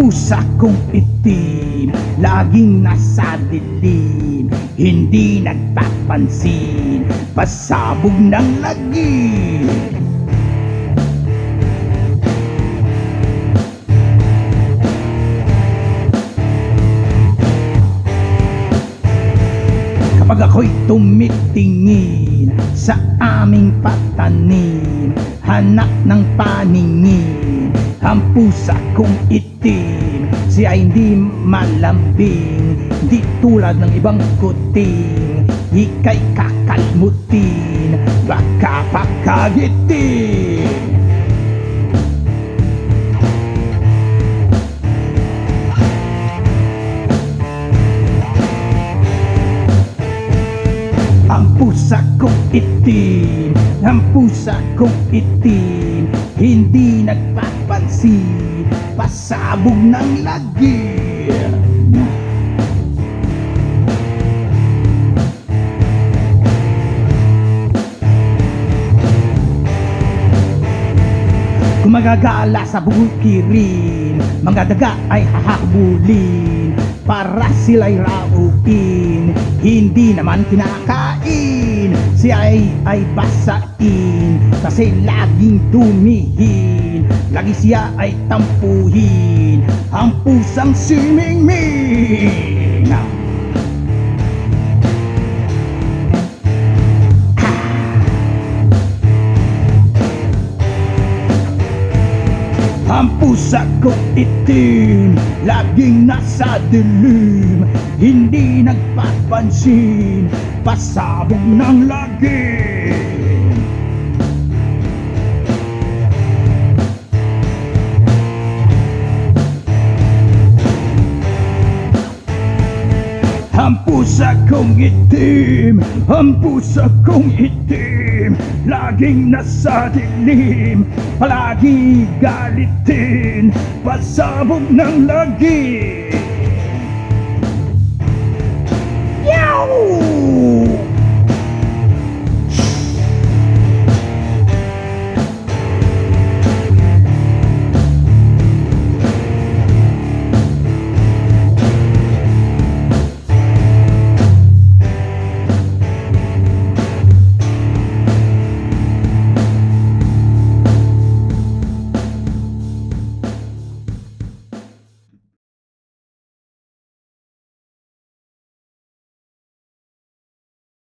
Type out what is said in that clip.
pusa kong itim, laging nasa dilim, hindi nagpapansin, pasabog ng lagim. Kapag ako'y tumitingin sa aming patanim, hanap ng paningin, ang pusa kong itim, siya hindi malambing, di tulad ng ibang kuting, ika'y kakalimutin, baka pakagitin. Ang pusa kong itim, ang pusa kong itim, hindi nagpapansin, pasabog ng lagim. Kung magagala sa bukirin, mga daga ay hahabulin, para sila'y rauin, hindi naman kinakain. Siya ay basain, kasi laging dumihin, lagi siya ay tampuhin, ang pusang si Mingming. Ang pusa kong itim, laging nasa dilim, hindi nagpapansin, pasabog ng lagim. Ang pusa kong itim, ang pusa kong itim, laging nasa dilim, palagi galitin, pasabog ng lagim. Yow!